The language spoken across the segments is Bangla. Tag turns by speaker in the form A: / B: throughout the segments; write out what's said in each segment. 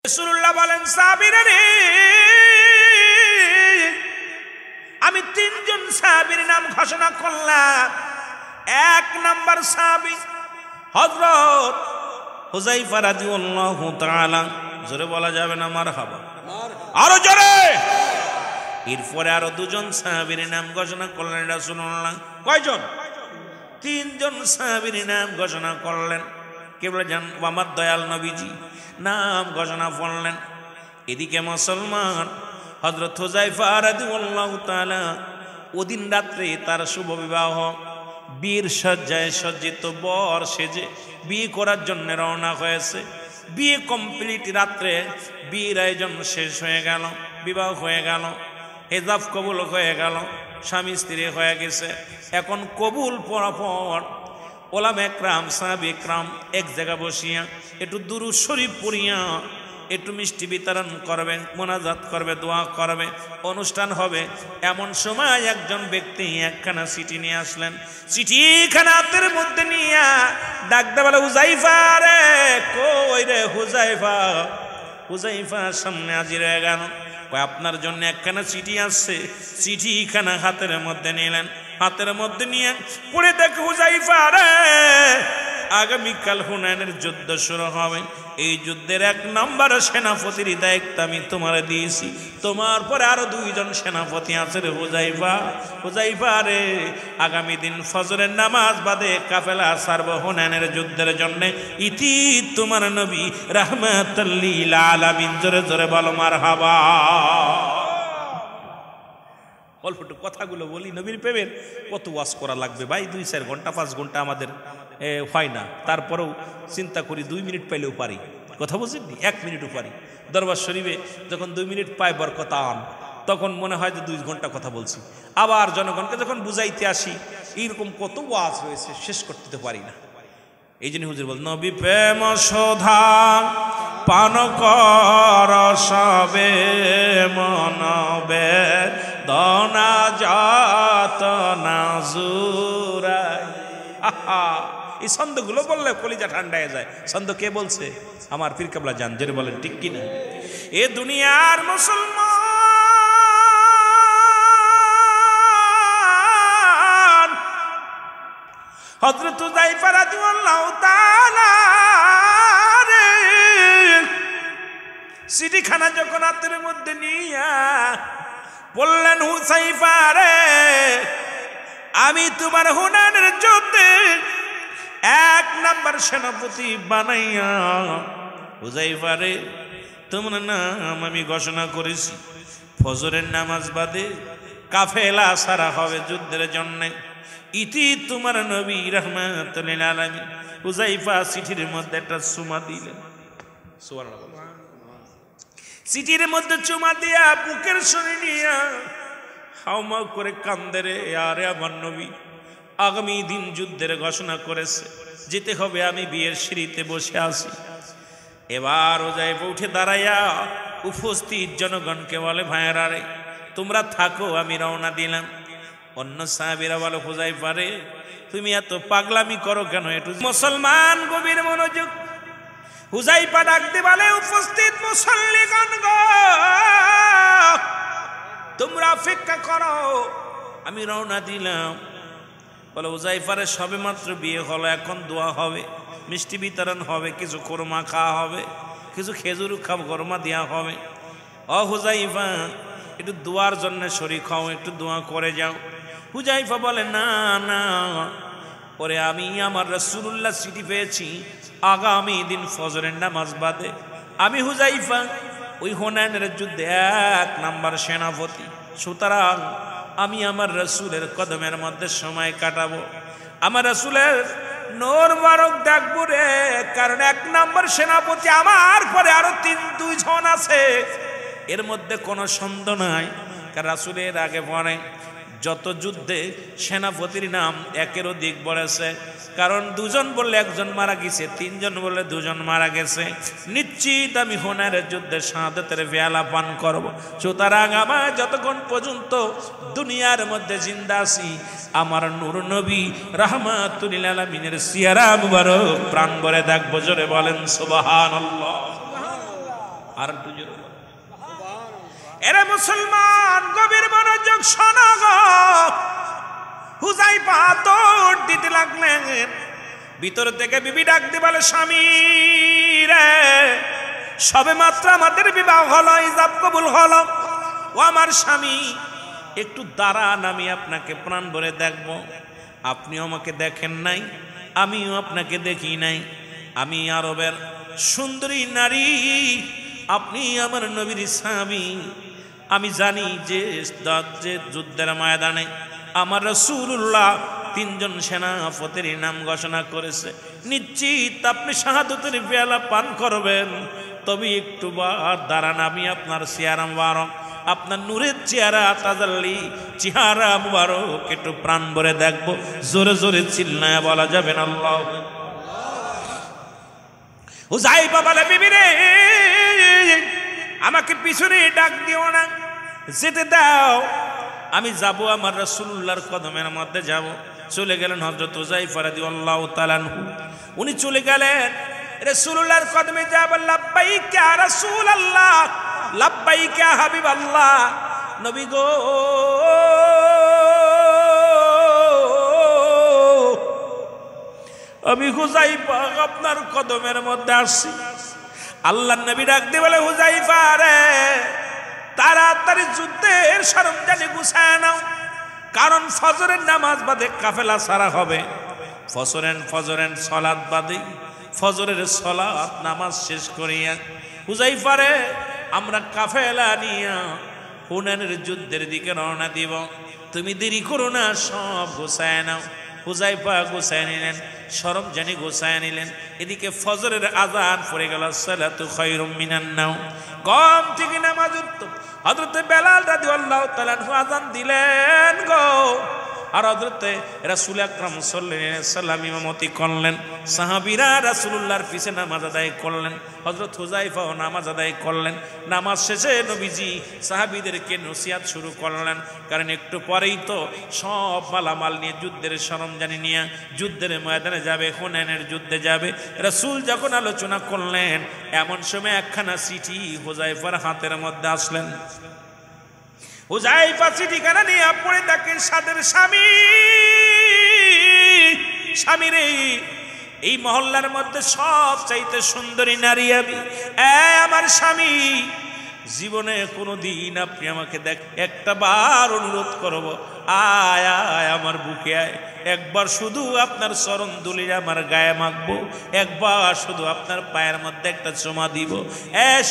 A: রাসূলুল্লাহ বলেন সাহাবীরা রে, আমি তিনজন সাহাবীর নাম ঘোষণা করলাম। এক নাম্বার সাহাবী হযরত হুযায়ফা রাদিয়াল্লাহু তাআলা, জোরে বলা যাবে না মারহাবা, আরো জোরে। এরপরে আরো দুজন সাহাবীর নাম ঘোষণা করলেন রাসূলুল্লাহ। কয়জন? তিনজন সাহাবীর নাম ঘোষণা করলেন। কে বলে জান? আমার দয়াল নবীজি নাম ঘোষণা করলেন। এদিকে মুসলমান হযরত হুযায়ফা রাদিয়াল্লাহু তাআলা ওদিন রাত্রে তার শুভ বিবাহ, বীর সজ্জায় সজ্জিত বর সেজে বিয়ে করার জন্য রওনা হয়েছে। বিয়ে কমপ্লিট, রাত্রে বিয়ের আয়োজন শেষ হয়ে গেল, বিবাহ হয়ে গেল, হেজাব কবুল হয়ে গেল, স্বামী স্ত্রী হয়ে গেছে। এখন কবুল পড়ার পর ওলামা একরাম সাহাবা একরাম এক জায়গা বসিয়া একটু দুরূদ শরীফ পড়িয়া একটু মিষ্টি বিতরণ করবে, মোনাজাত করবে, দোয়া করবে, অনুষ্ঠান হবে। এমন সময় একজন ব্যক্তি একখানা চিঠি নিয়ে আসলেন। চিঠিখানা হাতের মধ্যে নিয়ে ডাকতে বলে, হুযায়ফা রে, কই রে হুযায়ফা? হুযায়ফার সামনে হাজির হয়ে গেল। আপনার জন্য একখানা চিঠি আসছে। চিঠিখানা হাতের মধ্যে নিলেন। হাতের মধ্যে নিয়ে পড়ে দেখে, হুযায়ফা রে, আগামীকাল হুনাইনের যুদ্ধ শুরু হবে। এই যুদ্ধের এক নম্বর সেনাপতির দায়িত্ব আমি তোমার দিয়েছি। তোমার পরে আরো দুইজন সেনাপতি আছে রে হুযায়ফা। হুযায়ফা রে, আগামী দিন ফজরের নামাজ বাদে কাফেলা ছাড়ব হুনাইনের যুদ্ধের জন্য। ইতি তোমার নবী রাহমাতুল লিল আলামিন। জোরে জোরে বলো মারহাবা। অল্প একটু কথাগুলো বলি। নবীর প্রেমের কত ওয়াজ করা লাগবে ভাই? 2-4 ঘন্টা 5 ঘন্টা আমাদের হয় না। তারপরেও চিন্তা করি 2 মিনিট পাইলেও পারি। কথা বুঝেননি? 1 মিনিটও পারি। দরবার শরীফে যখন 2 মিনিট পাই বরকত আন, তখন মনে হয় যে 2 ঘন্টা কথা বলছি। আবার জনগণকে যখন বুঝাইতে আসি, এইরকম কত ওয়াজ হয়েছে, শেষ করতে তো পারি না। এই জন্য হুজুর বল, নবী প্রেম শোধা পান কর সবে মনবে দনা যাত না জুরাই। এই ছন্দগুলো বললে কলিজা ঠান্ডা হয়ে যায়। ছন্দ কে বলছে? আমার পীর কেবলা জান। জোরে বলেন ঠিক কিনা? এ দুনিয়ার মুসলমান হযরত হুযায়ফা রাদিয়াল্লাহু তাআলা রে, চিঠিখানা যখন হাতের মধ্যে নিয়া বললেন, হুযায়ফা রে, আমি তোমার হুনাইনের যুদ্ধে 1 নাম্বার সেনাপতি বানাইয়া, হুযায়ফা রে, তোমার নাম আমি ঘোষণা করেছি। ফজরের নামাজ বাদে কাফেলা সারা হবে যুদ্ধের জন্য। ইতি তোমার নবী রাহমাতুল লিল আলামিন। হুযায়ফা চিঠির মধ্যে একটা চুমা দিলেন। সুবহানাল্লাহ। চিঠির মধ্যে চুমা দিয়া বুকের সরে নিয়া হাউমাউ করে কান্দে রে। আরে আমার নবী আগামী দিন যুদ্ধের ঘোষণা করেছে, যেতে হবে। আমি বিয়ের সিঁড়িতে বসে আছি। এবার হুযায়ফা উঠে দাঁড়াইয়া উপস্থিত জনগণকে বলে, ভাইয়েরা রে, তোমরা থাকো, আমি রওনা দিলাম। অন্য সাহাবীরা বলে, হুযায়ফা রে, তুমি এত পাগলামি করো কেন? একটু মুসলমান গভীর মনোযোগ। হুযায়ফা ডাকতে বলে, উপস্থিত মুসল্লিগণ গো, তোমরা অপেক্ষা করো, আমি রওনা দিলাম। বলে, হুযায়ফা রে, সবে মাত্র বিয়ে হলো, এখন দোয়া হবে, মিষ্টি বিতরণ হবে, কিছু কোরমা খাওয়া হবে, কিছু খেজুর খাব, কোরমা দেওয়া হবে। ও হুযায়ফা, একটু দোয়ার জন্য শরীক হও, একটু দোয়া করে যাও। হুযায়ফা বলে, না না, ওরে আমি আমার রাসূলুল্লাহ চিঠি পেয়েছি আগামী দিন ফজরের নামাজ বাদে। আমি হুযায়ফা ওই হুনাইনের যুদ্ধে 1 নাম্বার সেনাপতি। সুতরাং আমি আমার রাসূলের কদমের মধ্যে সময় কাটাবো, আমার রাসূলের নূর মুবারক দেখবো রে। কারণ 1 নাম্বার সেনাপতি আমার পরে আরো 2 জন আছে, এর মধ্যে কোনো সন্দেহ নাই। কারণ রাসূলের আগে পরে যত যুদ্ধে সেনাপতির নাম একের অধিক বলেছে। কারণ 2 জন বললে 1 জন মারা গেছে, 3 জন বললে 2 জন মারা গেছে। নিশ্চিত আমি হুনাইনের যুদ্ধে শাহাদাতের পেয়ালা পান করব। সুতরাং আমার যতক্ষণ পর্যন্ত দুনিয়ার মধ্যে জিন্দা আছি, আমার নূর নবী রাহমাতুল লিল আলামিনের সিয়ারা মুবারক প্রাণ ভরে দেখব। জোরে বলেন সুবহানাল্লাহ। আর একটু জোরে বলো। এরে মুসলমান, গভীর মনোযোগ শোনো গো। হুযায়ফা দৌড় দিতে লাগলেন। ভিতর থেকে বিবি ডাক দিয়ে বলে, স্বামী রে, সবে মাত্র আমাদের বিবাহ হলো, ইজাব কবুল হলো। ও আমার স্বামী, একটু দাঁড়ান, আমি আপনাকে প্রাণ ভরে দেখব। আপনিও আমাকে দেখেন নাই, আমিও আপনাকে দেখি নাই। আমি আরবের সুন্দরী নারী, আপনি আমার নবীর স্বামী। আমি জানি যে যুদ্ধের ময়দানে আমার রাসূলুল্লাহ 3 জন সেনাপতির নাম ঘোষণা করেছে। নিশ্চিত আপনি শাহাদাতের পেয়ালা পান করবেন। তবে একটু দাঁড়ান, আমি আপনার চেহারা মুবারক, আপনার নূরের চেহারা তাজাল্লি চেহারা মুবারক একটু প্রাণ ভরে দেখবো। জোরে জোরে চিল্লায় বলা যাবে না আল্লাহ। হুযায়ফা বলে, বিবি রে, আমাকে পিছনে ডাক দিও না, যেতে দাও। আমি যাব, আমার রাসূলুল্লাহর কদমের মধ্যে যাব। চলে গেলেন হযরত হুযায়ফা রাদিয়াল্লাহু তাআলা আনহু। উনি চলে গেলেন রাসূলুল্লাহর কদমে, যা বললেন, লাব্বাইক ইয়া রাসূলুল্লাহ, লাব্বাইক ইয়া হাবিবাল্লাহ। নবী গো, আমি হুযায়ফা আপনার কদমের মধ্যে আসছি। আল্লাহর নবী ডাক দিয়ে বলে, হুযায়ফা রে, তাড়াতাড়ি যুদ্ধের সরঞ্জাম গুছায় নাও, কারণ ফজরের নামাজ বাদে কাফেলা ছাড়া হবে। ফজরের সালাত বাদে, ফজরের সালাত নামাজ শেষ করিয়া হুযায়ফা রে, আমরা কাফেলা নিয়া হুনাইনের যুদ্ধের দিকে রওনা দিব। তুমি দেরি করো না, সব গোছায় নাও। হুযায়ফা গোছায় নিলেন, সরঞ্জাম গোছায় নিলেন। এদিকে ফজরের আযান পড়ে গেল, সালাতু খায়রুম মিনান নাওম। কম থেকে নামাজ উঠতো। হযরত বেলাল রাদিয়াল্লাহু তাআলা আযান দিলেন গো, আর হযরতে রাসূল আকরাম সাল্লাল্লাহু আলাইহি ওয়াসাল্লাম ইমামতি করলেন। সাহাবীরা রাসূলুল্লাহর পিছে নামাজ আদায় করলেন। হযরত হুযায়ফাও নামাজ আদায় করলেন। নামাজ শেষে নবীজি সাহাবীদেরকে নসিহত শুরু করলেন, কারণ একটু পরেই তো সব মালামাল নিয়ে, যুদ্ধের সরঞ্জাম নিয়ে যুদ্ধের ময়দানে যাবে, হুনাইনের যুদ্ধে যাবে। রাসূল যখন আলোচনা করলেন, এমন সময় একখানা চিঠি হুযায়ফার হাতের মধ্যে আসলেন। হুযায়ফা চিঠিখানা নিয়ে পড়ে দেখেন, সাদের স্বামী, স্বামী রে, এই মহল্লার মধ্যে সব চাইতে সুন্দরী নারী আমি। আমার স্বামী, জীবনে কোনোদিন আপনি আমাকে দেখ, একটা বার অনুরোধ করব, আয় আয় আমার বুকে আয়, একবার শুধু আপনার চরণ ধুলি আমার গায়ে মাখবো, একবার শুধু আপনার পায়ের মধ্যে একটা চুমা দিব।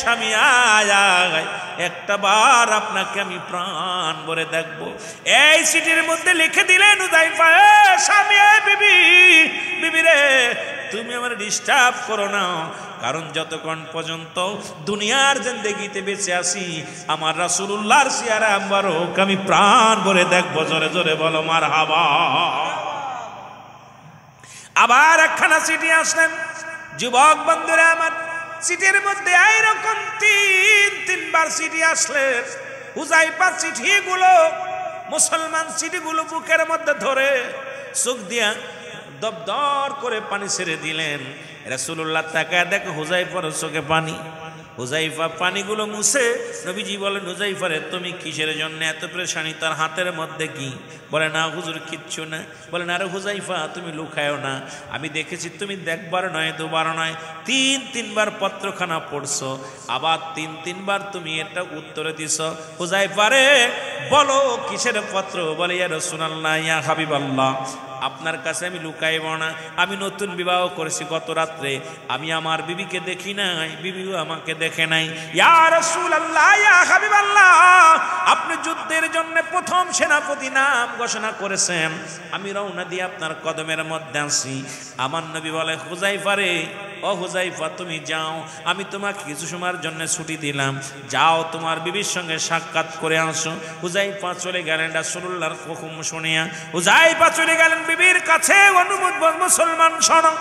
A: স্বামী আয় আয়, একটা বার আপনাকে আমি প্রাণ ভরে দেখবো। এই চিঠির মধ্যে লিখে দিলেন হুযায়ফা, স্বামী, বিবি, বিবি রে, তুমি আমার ডিস্টার্ব করো না, কারণ যতক্ষণ পর্যন্ত দুনিয়ার জিন্দেগিতে বেঁচে আছি, আমার রাসূলুল্লাহর চেহারা মুবারক আমি প্রাণ ভরে দেখবো। জোরে জোরে বলো মারহাবা। আবার একখানা চিঠি আসলেন। যুবক বন্ধুরা আমার, চিঠির মধ্যে এইরকম 3-3বার চিঠি আসলেন। হুযায়ফা চিঠিগুলো, মুসলমান চিঠিগুলো বুকের মধ্যে ধরে চোখ দিয়া দপদর করে পানি ছেড়ে দিলেন। রাসূলুল্লাহ তাকায় দেখে হুযায়ফার চোখে পানি। হুযায়ফা পানিগুলো মুছে নবীজি বলেন, হুযায়ফা রে, তুমি কিসের জন্য এত পেরেশানি? তার হাতের মধ্যে কি? বলে, না হুজুর, কিচ্ছু না। বলেন, আরে হুযায়ফা, তুমি লুকায়ও না, আমি দেখেছি তুমি একবার নয়, দুবার নয়, 3-3বার পত্রখানা পড়ছো, আবার 3-3বার তুমি এটা উত্তরে দিছ। হুযায়ফা রে, বলো কিসের পত্র? বলে, ইয়া রাসূলুল্লাহ, ইয়া হাবিবাল্লাহ, আপনার কাছে আমি লুকাইব না, আমি নতুন বিবাহ করেছি গত রাত্রে, আমি আমার বিবিকে দেখি নাই, বিবিও আমাকে দেখে নাই। ইয়া রাসূলুল্লাহ, ইয়া হাবিবাল্লাহ, আপনি যুদ্ধের জন্য প্রথম সেনাপতি নাম ঘোষণা করেছেন, আমি রওনা দিয়ে আপনার কদমের মধ্যে আছি। আমার নবী বলে, হুযায়ফা রে, ও হুযায়ফা, তুমি যাও, আমি তোমাকে কিছু সময়ের জন্য ছুটি দিলাম, যাও তোমার বিবির সঙ্গে সাক্ষাৎ করে আসো। হুযায়ফা চলে গেলেন রাসূলুল্লাহর হুকুম শুনিয়া। হুযায়ফা চলে গেলেন বিবির কাছে। অনুমতি মুসলমান শোনো,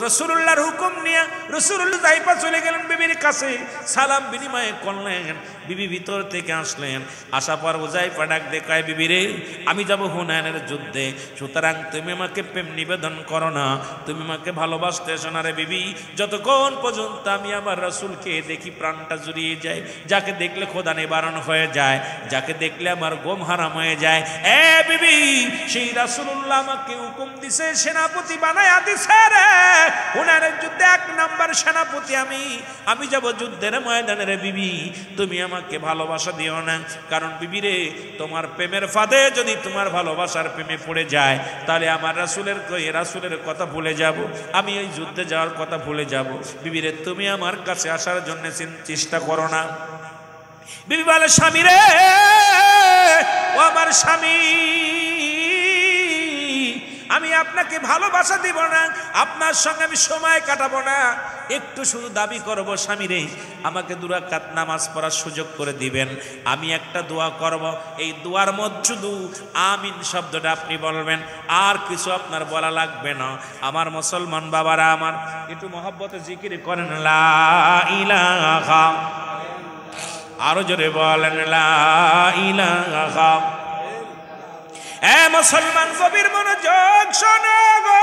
A: রাসূলুল্লাহর হুকুম নিয়ে রাসূলুল্লাহ হুযায়ফা চলে গেলেন বিবির কাছে, সালাম বিনিময় করলেন। বিবি ভিতর থেকে আসলেন, আসা পর হুযায়ফা ডাক দেখায়, বিবি রে, আমি যাব হুনাইনের যুদ্ধে, সুতরাং তুমি আমাকে প্রেম নিবেদন করো না, তুমি আমাকে ভালোবাসতে শোনা রে বিবি, যতক্ষণ পর্যন্ত আমি আমার রাসূলকে দেখি প্রাণটা জুড়িয়ে যায়, যাকে দেখলে খোদা নিবারণ হয়ে যায়, যাকে দেখলে আমার গম হারাম হয়ে যায়। এ বিবি, সেই রাসূলুল্লাহ আমাকে হুকুম দিছে, সেনাপতি বানায়া দিছে রে, হুনাইনের যুদ্ধে 1 নাম্বার সেনাপতি আমি যাব যুদ্ধের ময়দানে রে বিবি, তুমি আমাকে ভালোবাসা দিও না, কারণ বিবি রে তোমার প্রেমের ফাঁদে যদি তোমার ভালোবাসার প্রেমে পড়ে যায় তাহলে আমার রাসূলের কথা ভুলে যাব, আমি এই যুদ্ধে যাওয়ার কথা ভুলে যাব। বিবি রে তুমি আমার কাছে আসার জন্য চেষ্টা করো না। বিবি বলে, স্বামী রে, ও আমার স্বামী, আমি আপনাকে ভালোবাসা দিব না, আপনার সঙ্গে আমি সময় কাটাবো না, একটু শুধু দাবি করব, স্বামী রে আমাকে 2 রাকাত নামাজ পড়ার সুযোগ করে দিবেন, আমি একটা দোয়া করব, এই দোয়ার মধ্যে শুধু আমিন শব্দটা আপনি বলবেন, আর কিছু আপনার বলা লাগবে না। আমার মুসলমান বাবারা আমার, একটু মহব্বতে জিকির করেন লা ইলাহা, আরো জোরে বলেন লা ইলাহা। এ মুসলমান, গভীর মনোযোগ শোনো গো।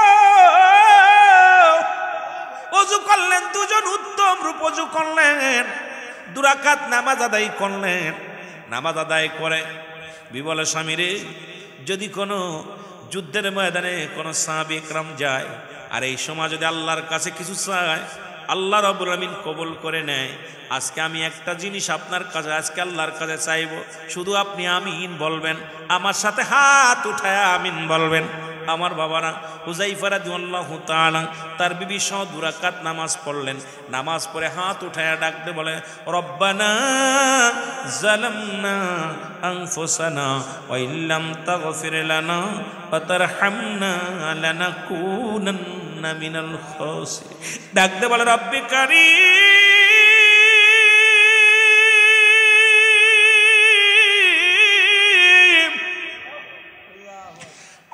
A: ওযু করলেন, 2 জন উত্তম রূপ ওযু করলেন, 2 রাকাত নামাজ আদায় করলেন। নামাজ আদায় করে বিবলে, স্বামী রে যদি কোনো যুদ্ধের ময়দানে কোনো সাহাবী একরাম যায় আর এই সময় যদি আল্লাহর কাছে কিছু চায়, আল্লাহ রাব্বুল আমিন কবুল করে নেয়। আজকে আমি একটা জিনিস আপনার কাছে, আজকে আল্লাহর কাছে চাইব, শুধু আপনি আমিন বলবেন, আমার সাথে হাত উঠায় আমিন বলবেন। আমার বাবারা, হুযায়ফা রাদিয়াল্লাহু তাআলা তার বিবি সহ 2 রাকাত নামাজ পড়লেন। নামাজ পড়ে হাত উঠায় ডাকতে বলে, রব্বানা যালামনা আনফুসানা ওয়া ইল্লাম তাগফির লানা ওয়া তারহামনা লানাকুনান্না মিনাল খাসিরিন। ডাকতে বলে, রব্বি কারীম,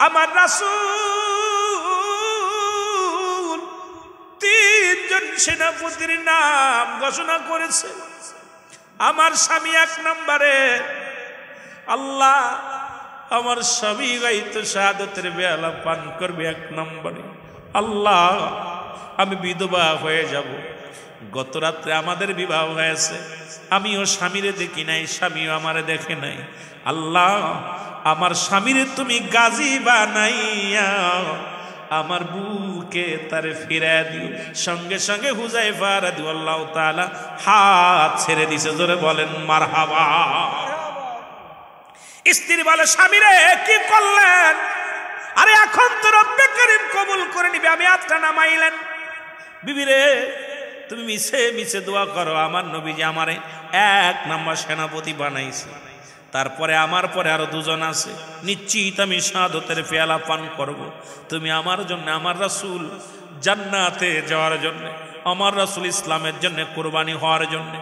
A: আমার রাসূল 3 জন সেনাপতির নাম ঘোষণা করেছে। আমার স্বামী 1 নম্বরে, আল্লাহ আমার স্বামী গাইতো শাহাদাতের বেলা পান করবে 1 নম্বরে। আল্লাহ আমি বিধবা হয়ে যাব, গত রাত্রে আমাদের বিবাহ হয়েছে, আমিও স্বামীরে দেখি নাই, স্বামীও আমারে দেখে নাই। আল্লাহ আমার স্বামীরে তুমি গাজী বানাইয়া আমার বুকে তারে ফিরায় দিও। সঙ্গে সঙ্গে হুযায়ফা রাদিয়াল্লাহু তাআলা হাত ছেড়ে দিছে। জোরে বলেন মারহাবা। স্ত্রী বলে, স্বামীরে কি করলেন? আরে এখন তো রব্বে কারীম কবুল করে নিবে, আমি হাতটা নামাইলেন। বিবি রে তুমি মিছে মিছে দোয়া করো, আমার নবীজি আমারে 1 নম্বর সেনাপতি বানাইছে, তারপরে আমার পরে আরো 2 জন আছে, নিশ্চিত আমি শাহাদাতের পেয়ালা পান করব। তুমি আমার জন্য, আমার রাসূল জান্নাতে যাওয়ার জন্য, আমার রাসূল ইসলামের জন্য কুরবানি হওয়ার জন্য,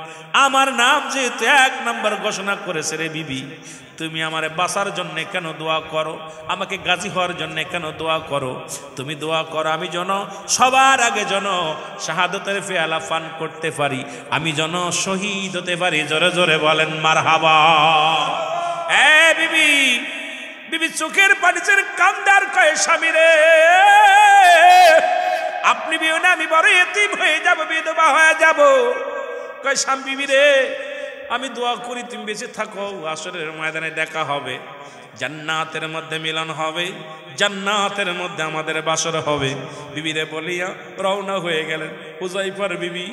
A: আমার নাম যেহেতু 1 নম্বর ঘোষণা করেছে রে বিবি, তুমি আমারে বাঁচার জন্য কেন দোয়া করো, আমাকে গাজী হওয়ার জন্য কেন দোয়া করো? তুমি দোয়া করো আমি যেন সবার আগে যেন শাহাদাতের পেয়ালা পান করতে পারি, আমি যেন শহীদ হতে পারি। জোরে জোরে বলেন মারহাবা। এ বিবি, বিবি চোখের পানির কান্দার কয়, স্বামী রে আপনি বিয়ে না, আমি বড় এতিম হয়ে যাব, বিধবা হয়ে যাব। কয়, স্বামী বিবি রে আমি দোয়া করি তুমি বেঁচে থাকো, আসরের ময়দানে দেখা হবে, জান্নাতের মধ্যে মিলন হবে, জান্নাতের মধ্যে আমাদের বাসর হবে। বিবিরে বলিয়া রওনা হয়ে গেলেন। হুযায়ফার বিবি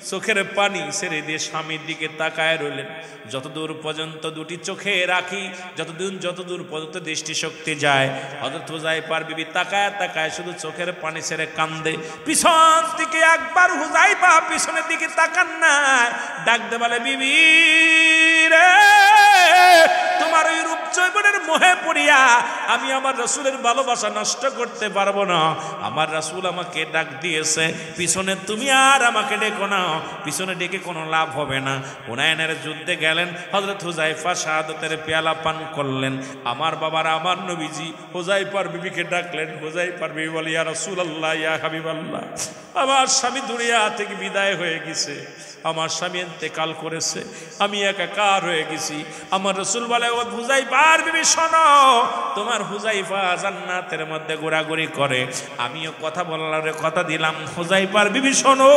A: চোখের পানি ছেড়ে দিয়ে স্বামীর দিকে তাকায় রইলেন। যতদূর পর্যন্ত 2টি চোখে রাখি, যতদূর পর্যন্ত দৃষ্টি শক্তি যায়, হযরত হুযায়ফার বিবি তাকায় তাকায় শুধু চোখের পানি ছেড়ে কান্দে। পিছন দিকে একবার হুযায়ফা পিছনের দিকে তাকান না, ডাকতে বলে, বিবি রে তোমার ওই রূপ যৌবনের মোহে পড়িয়া আমি আমার রাসূলের ভালোবাসা নষ্ট করতে পারবো না। আমার রাসূল আমাকে ডাক দিয়েছে, পিছনে তুমি আর আমাকে ডেকো না, পিছনে ডেকে কোনো লাভ হবে না। হুনাইনের যুদ্ধে গেলেন, হযরত হুযায়ফা শাহাদাতের পেয়ালা পান করলেন। আমার বাবার, আমার নবীজি হুযায়ফার বিবিকে ডাকলেন। হুযায়ফার বিবি বলে, ইয়া রাসূলুল্লাহ, ইয়া হাবিবাল্লাহ, আমার স্বামী দুনিয়া থেকে বিদায় হয়ে গেছে, আমার স্বামী ইন্তেকাল করেছে, আমি একাকার হয়ে গেছি। আমার রাসূল বলে, ও হুযাইফার বিবি শোনো, তোমার হুযাইফা জান্নাতের মধ্যে ঘোরাঘুরি করে, আমিও কথা বলার কথা দিলাম। হুযাইফার বিবি শোনো,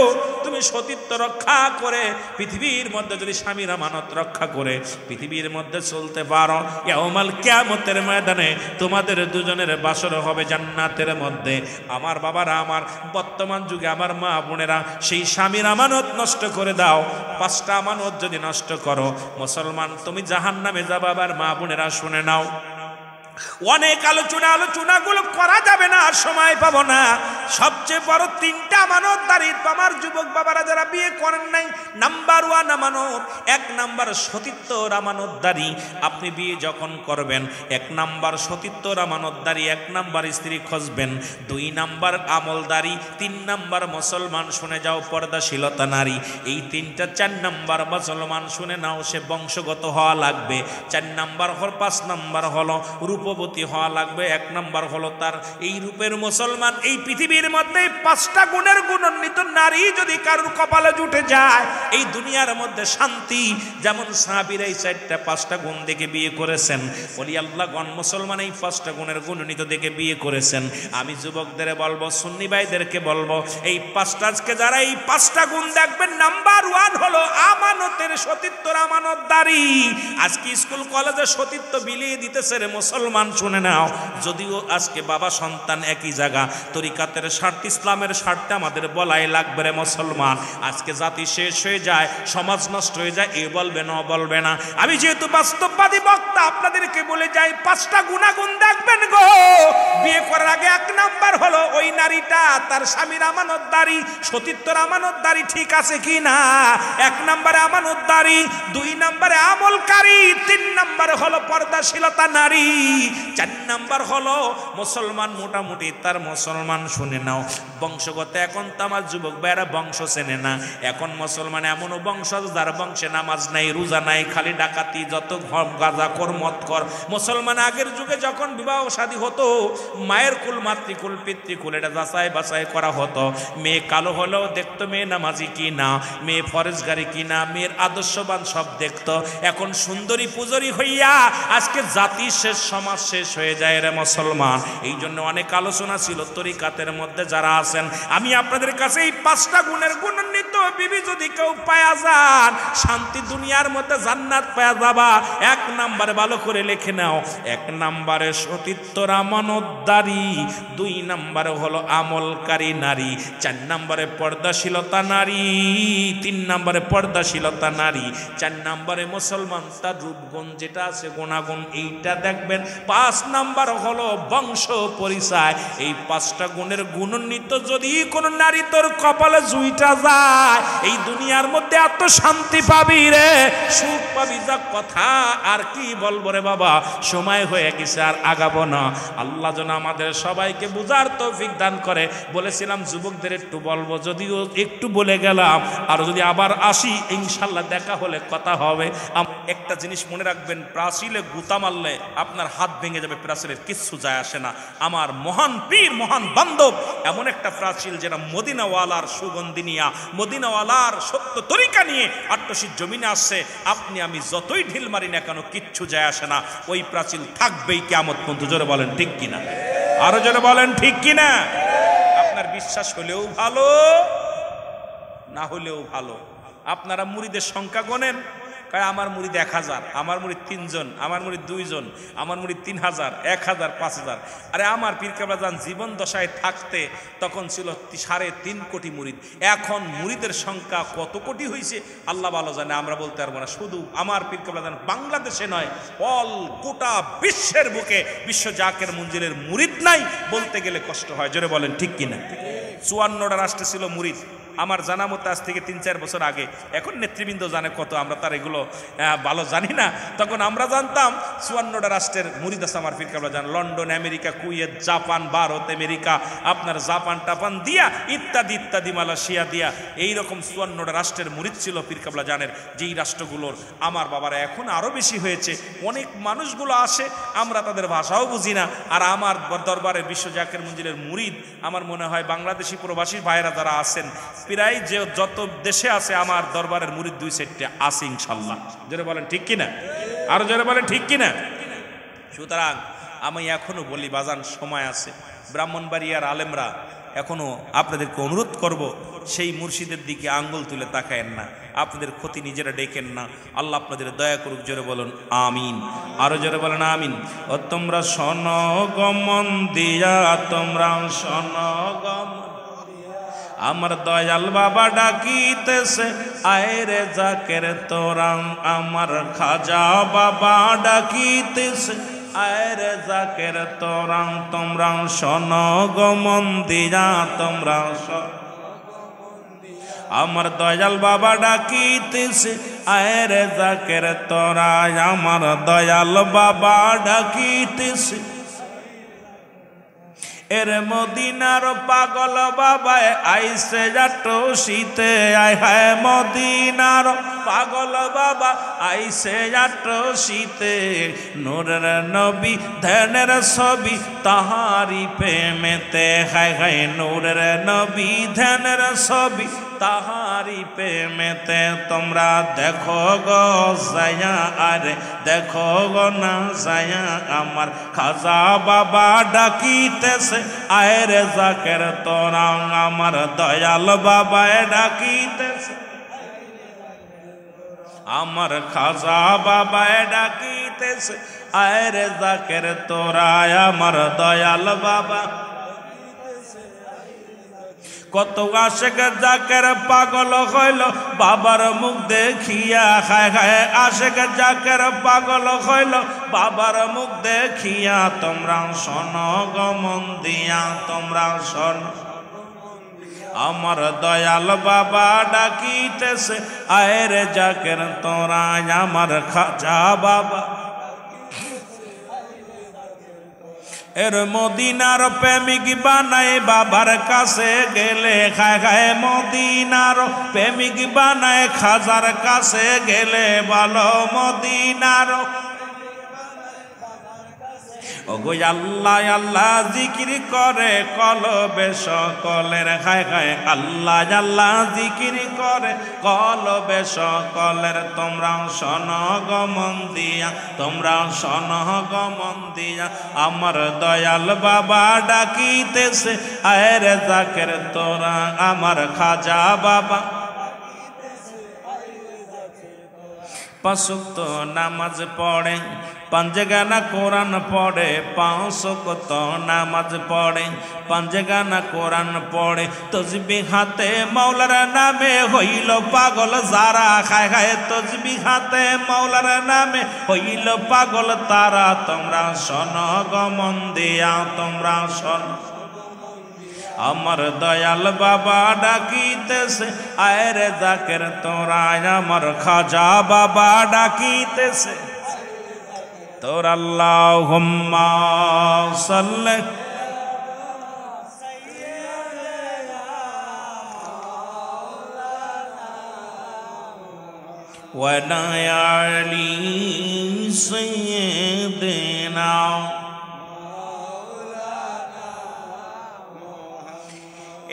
A: তুমি সতীত্ব রক্ষা করে পৃথিবীর মধ্যে যদি স্বামীর আমানত রক্ষা করে পৃথিবীর মধ্যে চলতে পারো, ইয়াউমাল কিয়ামতের ময়দানে তোমাদের দুজনের বাসর হবে জান্নাতের মধ্যে। আমার বাবারা, আমার বর্তমান যুগে আমার মা বোনেরা, সেই স্বামীর আমানত নষ্ট করে দাও। 5টা আমানত যদি নষ্ট করো মুসলমান, তুমি জাহান্নামে যাবে। আবার মা বোনেরা শুনে নাও, অনেক আলোচনাগুলো করা যাবে না, সময় পাবো না। সবচেয়ে বড় 3টা আমানতদারি আমার যুবক বাবারা যারা বিয়ে করেন নাই, নাম্বার 1 আমানত, 1 নাম্বার সতীত্বর আমানতদারি। আপনি বিয়ে যখন করবেন 1 নাম্বার সতীত্বর আমানতদারি, 1 নাম্বার স্ত্রী খুঁজবেন, 2 নাম্বার আমলদারি, 3 নাম্বার মুসলমান শুনে যাও পর্দাশীলতা নারী। এই 3টা 4 নাম্বার মুসলমান শুনে নাও, সে বংশগত হওয়া লাগবে। 4 নাম্বার 5 নাম্বার হলো রূপবতী হওয়া লাগবে। 1 নাম্বার হলো তার এই রূপের মুসলমান। এই পৃথিবীর মধ্যে 5টা গুণের গুণান্বিত নারী যদি কারোর কপালে জুটে যায়, এই দুনিয়ার মধ্যে শান্তি। যেমন সাহাবীরা এই 5টা গুণ দেখে বিয়ে করেছেন, ওলি আল্লাহগণ মুসলমান এই 5টা গুণের গুণান্বিত দেখে বিয়ে করেছেন। আমি যুবকদের বলবো, সুন্নি ভাইদেরকে বলবো, এই 5টা আজকে যারা এই 5টা গুণ দেখবেন, নাম্বার 1 হলো আমানতের সতীত্বর আমানতদারি। আজকে স্কুল কলেজে সতীত্ব বিলিয়ে দিতেছে রে মুসলমান, শুনে নাও। যদিও আজকে বাবা সন্তান একই জায়গা, তরিকাতের স্বার্থ ইসলামের স্বার্থে আমাদের বলাই লাগবে রে মুসলমান। আজকে জাতি শেষ হয়ে যায়, সমাজ নষ্ট হয়ে যায়, এ বলবে না বলবে না। আমি যেহেতু বাস্তববাদী বক্তা, আপনাদেরকে বলে যাই 5টা গুণাগুণ দেখবেন গো। বিয়ে করার আগে 1 নাম্বার হলো ওই নারীটা তার স্বামীর আমানতদারি, সতীত্বর আমানতদারি ঠিক আছে কি না। 1 নাম্বারে আমানতদারি, 2 নাম্বারে আমলকারী, 3 নাম্বারে হলো পর্দাশীলতা নারী, 4 নাম্বার হলো মুসলমান। মোটামুটি তার মুসলমান শুনে নাও বংশগত। এখন তো আমার যুবক ভাইয়েরা বংশ চেনে না। এখন মুসলমান এমনও বংশ যার বংশে নামাজ নাই, রোজা নাই, খালি ডাকাতি, যত গাঁজাখোর মদখোর। মুসলমান আগের যুগে যখন বিবাহ শাদী হতো, মায়ের কুল, মাতৃকুল, পিতৃকুল এটা যাচাই বাছাই করা হতো। মেয়ে কালো হলেও দেখতো মেয়ে নামাজি কি না, মেয়ে ফরেজগারি কি না, মেয়ের আদর্শবান সব দেখতো। এখন সুন্দরী পুজরি হইয়া আজকে জাতি শেষ, সমাজ শেষ হয়ে যায় রে মুসলমান। এই জন্য অনেক আলোচনা ছিল তরিকাতের মধ্যে যারা আছেন। আমি আপনাদের কাছে এই 5টা গুণের গুণান্বিত বিবি যদি কেউ পায়া যান, শান্তি দুনিয়ার মধ্যে জান্নাত পায়া যাবা। 1 নাম্বারে ভালো করে লিখে নাও, 1 নাম্বারে সতীত্বর আমানতদারি, 2 নাম্বারে হলো আমলকারী নারী, 4 নাম্বারে পর্দাশীলতা নারী, 3 নাম্বারে পর্দাশীলতা নারী, 4 নাম্বারে মুসলমান তার রূপগুণ যেটা আছে গুণাগুণ এইটা দেখবেন। 5 নাম্বার হলো বংশ পরিচয়। এই 5টা গুণের গুণান্বিত যদি কোন নারী তোর কপালে জুইটা যায়, এই দুনিয়ার মধ্যে এত শান্তি পাবি রে, সুখ পাবি, যা কথা আর কি বলবো রে বাবা। সময় হয়ে গেছে, আর আগাবো না। আল্লাহ যেন আমাদের সবাইকে বুঝার তৌফিক দান করে। বলেছিলাম যুবকদের একটু বলবো, যদিও একটু বলে গেলাম, আর যদি আবার আসি ইনশাল্লাহ দেখা হলে কথা হবে। একটা জিনিস মনে রাখবেন, প্রাচীলে গুতা মারলে আপনার হাত ভেঙে যাবে, প্রাচীলের কিচ্ছু যায় আসে না। আমার মহান পীর, মহান বান্ধব এমন একটা প্রাচীল যেটা মদিনাওয়ালার সুগন্ধি নিয়া, মদিনাওয়ালার সত্য তরিকা নিয়ে আট্টসির জমিনে আসছে। আপনি আমি যতই ঢিল মারি না কেন কিচ্ছু যায় আসে না, ওই প্রাচীল থাকবেই কিয়ামত পর্যন্ত। জোরে বলেন ঠিক কিনা, আরো জোরে বলেন ঠিক কিনা। আপনার বিশ্বাস হলেও ভালো, না হলেও ভালো। আপনারা মুরিদের সংখ্যা গণেন, আমার মুরিদ 1000, আমার মুরিদ 3 জন, আমার মুরিদ 2 জন, আমার মুরিদ 3000, 1000, 5000। আরে আমার পীর কেবলা জান জীবন দশায় থাকতে তখন ছিল 3.5 কোটি মুরিদ। এখন মুরিদের সংখ্যা কত কোটি হয়েছে আল্লাহ ভালো জানে, আমরা বলতে পারবো না। শুধু আমার পীর কেবলা জান বাংলাদেশে নয়, অল গোটা বিশ্বের বুকে বিশ্ব জাকের মঞ্জিলের মুরিদ নাই বলতে গেলে কষ্ট হয়। জোরে বলেন ঠিক কিনা। 54টা রাষ্ট্রে ছিল মুরিদ আমার জানা মতো, আজ থেকে 3-4 বছর আগে। এখন নেতৃবৃন্দ জানে কত, আমরা তার এগুলো ভালো জানি না। তখন আমরা জানতাম 54টা রাষ্ট্রের মুরিদ আছে আমার পীর কেবলা জান। London, America, Kuwait, Japan, Bharat, America, আপনার জাপান টাপান দিয়া ইত্যাদি ইত্যাদি, মালয়েশিয়া দিয়া, এইরকম 54টা রাষ্ট্রের মুরিদ ছিল পীর কেবলা জানের। যেই রাষ্ট্রগুলোর আমার বাবারা এখন আরও বেশি হয়েছে। অনেক মানুষগুলো আসে, আমরা তাদের ভাষাও বুঝি না। আর আমার দরবারে বিশ্ব জাকের মঞ্জিলের মুরিদ আমার মনে হয় বাংলাদেশি প্রবাসী ভাইয়েরা যারা আছেন প্রায় যে যত দেশে আছে আমার দরবারের মুরিদ 2-4টা আছে ইনশাল্লাহ। জোরে বলেন ঠিক কিনা, আরো জোরে বলেন ঠিক কিনা। সুতরাং আমি এখনো বলি বাজান সময় আছে, ব্রাহ্মণবাড়িয়ার আলেমরা এখনো আপনাদেরকে অনুরোধ করব, সেই মুর্শিদের দিকে আঙ্গুল তুলে তাকায়েন না, আপনাদের ক্ষতি নিজেরা ডেকেন না। আল্লাহ আপনাদের দয়া করুক। জোরে বলুন আমিন, আরো জোরে বলেন আমিন। ও তোমরা সনগমন দিয়া, তোমরা সনগম, আমার দয়াল বাবা ডাকিতেছে, আয় রে জাকের তোরা, আমার খাজা বাবা ডাকিতেছে, আয় রে জাকের তোরা, তোমরা সনগমন দিয়া, তোমরা আমার দয়াল বাবা ডাকিতেছে, আয় রে জাকের তোরা, আমার দয়াল বাবা ডাকিতেছে। এর মদিনার পাগল বাবায় আইসে যাটো শীতে, আয় হায় মদিনার পাগল বাবা আইসে যাটো শীতে, নূরের নবী ধ্যানের ছবি তাহারি প্রেমেতে, হায় হায় নূরের নবী ধ্যানের ছবি তাহারি প্রেমেতে। তোমরা দেখো গো যায়া, আরে দেখো গো না যায়া, আমার খাজা বাবা ডাকিতেছে, আয় রে জাকের তোরা, আমার দয়াল বাবায় ডাকিতেছে, আমার খাজা বাবায় ডাকিতেছে, আয় রে জাকের তোরা, আমার দয়াল বাবা। কত আশেক জাকের পাগল হইল বাবার মুখ দেখিয়া, খায় খায় আশেক জাকের পাগল হইল বাবার মুখ দেখিয়া। তোমরা সনগমন দিয়া, তোমরা শোন, আমার দয়াল বাবা ডাকিতেছে, আয় রে জাকের তোরা, আমার খাজা বাবা। এর মদিনার প্রেমিক বানায় বাবার কাছে গেলে, খায় খায় মদিনার প্রেমিক বানায় খাজার কাছে গেলে, ভালো মদিনার ওগো আল্লাহ আল্লাহ জিকির করে কলবে সকলের, খায় খায় আল্লাহ আল্লাহ জিকির করে কলবে সকলের। তোমরা সনগমন দিয়া, তোমরা সনগমন দিয়া, আমার দয়াল বাবা ডাকিতেছে, আয় রে জাকের তোরা, আমার খাজা বাবা। 5 ওয়াক্ত নামাজ পড়ে, 5 গানা কোরআন পড়ে, 5 ওয়াক্ত নামাজ পড়ে, 5 গানা কোরআন পড়ে, তসবিহ হাতে মাওলার নামে হইল পাগল যারা, খায় খায় তসবিহ হাতে মাওলার নামে হইল পাগল তারা। তোমরা সনগমন দিয়া, তোমরা শোন, আমার দয়াল বাবা ডাকিতেছে, আয় রে জাকের তোরা, আমার খাজা বাবা ডাকিতেছে। তোর আল্লাহুম্মা সাল্লি ওয়া আলা আলি সাইয়্যিদিনা।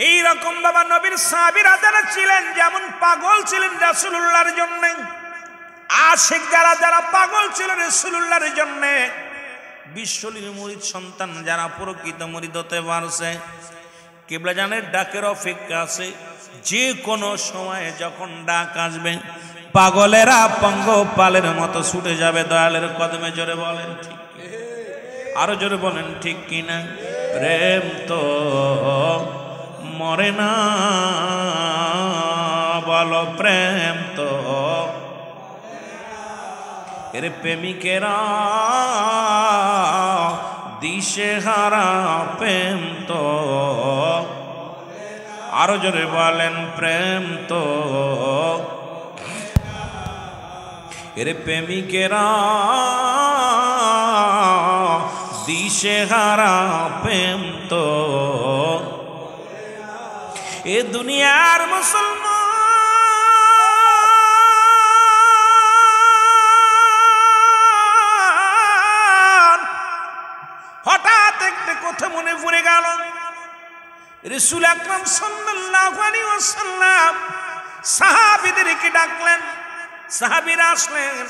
A: এইরকম বাবা নবীর সাহাবীরা যারা ছিলেন, যেমন পাগল ছিলেন রাসূলুল্লাহর জন্য, আশিক যারা যারা পাগল ছিল রাসূলুল্লাহর জন্য, বিশ্বলীর মুরিদ সন্তান যারা প্রকৃত মুরিদ হতে পারছে, কিবলা জানের ডাকের অপেক্ষা আছে। যে কোনো সময়ে যখন ডাক আসবে, পাগলেরা পঙ্গপালের মতো ছুটে যাবে দয়ালের কদমে। জোরে বলেন ঠিক, আরো জোরে বলেন ঠিক কিনা। প্রেম তো মরে না, বলো প্রেম তো, এর প্রেমিকেরা দিশে হারা, প্রেম তো, আরো জোরে বলেন প্রেম তো, এর প্রেমিকেরা দিশে হারা, প্রেম তো। এ দুনিয়ার মুসলমান হঠাৎ একটা কথা মনে পড়ে গেল, রাসূল আকরাম সাল্লাল্লাহু সাল্লাল্লাহু আলাইহি ওয়াসাল্লাম সাহাবীদেরকে ডাকলেন। সাহাবীরা আসলেন।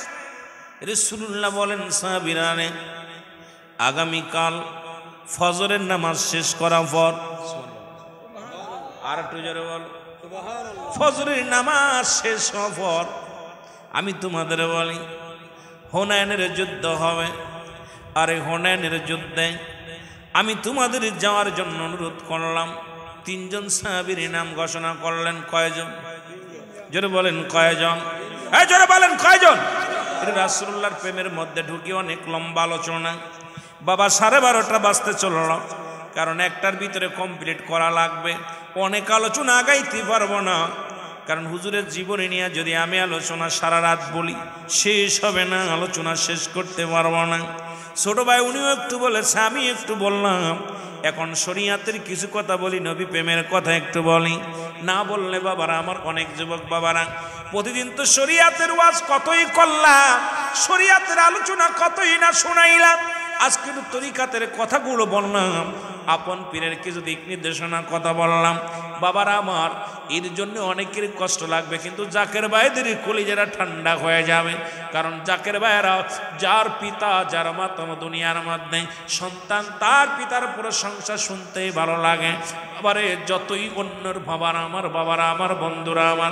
A: রাসূলুল্লাহ বলেন, সাহাবীরা রে, আগামীকাল ফজরের নামাজ শেষ করার পর, আর একটু জোরে বল, ফজরের নামাজ শেষ হওয়ার পর আমি তোমাদের বলি হুনাইনের যুদ্ধ হবে। আর এই হুনাইনের যুদ্ধে আমি তোমাদের যাওয়ার জন্য অনুরোধ করলাম। তিনজন সাহাবীর নাম ঘোষণা করলেন। কয়জন? জোরে বলেন কয়জন? এই জোরে বলেন কয়জন? এটা রাসূলুল্লাহর প্রেমের মধ্যে ঢুকে অনেক লম্বা আলোচনা। বাবা 12:30টা বাজতে চলল, কারণ একটার ভিতরে কমপ্লিট করা লাগবে। অনেক আলোচনা আগাইতে পারবো না, কারণ হুজুরের জীবনী নিয়ে যদি আমি আলোচনা সারা রাত বলি শেষ হবে না, আলোচনা শেষ করতে পারবো না। ছোট ভাই উনিও একটু বলেছে, আমি একটু বললাম। এখন শরীয়তের কিছু কথা বলি, নবী প্রেমের কথা একটু বলি। না বললে বাবারা, আমার অনেক যুবক বাবারা প্রতিদিন তো শরীয়তের ওয়াজ কতই করলাম, শরীয়তের আলোচনা কতই না শোনাইলাম। আজকের তরিকাতের কথাগুলো বললাম, আপন পীরের কিছু দিক নির্দেশনা কথা বললাম। বাবারা আমার, এর জন্য অনেকের কষ্ট লাগবে, কিন্তু জাকের ভাইদের কলিজারা ঠান্ডা হয়ে যাবে। কারণ জাকের ভাইয়েরা, যার পিতা যার মাতা দুনিয়ার মধ্যে সন্তান তার পিতার প্রশংসা শুনতেই ভালো লাগে। আবারে যতই অন্যর বাবারা আমার, বাবারা আমার, বন্ধুরা আমার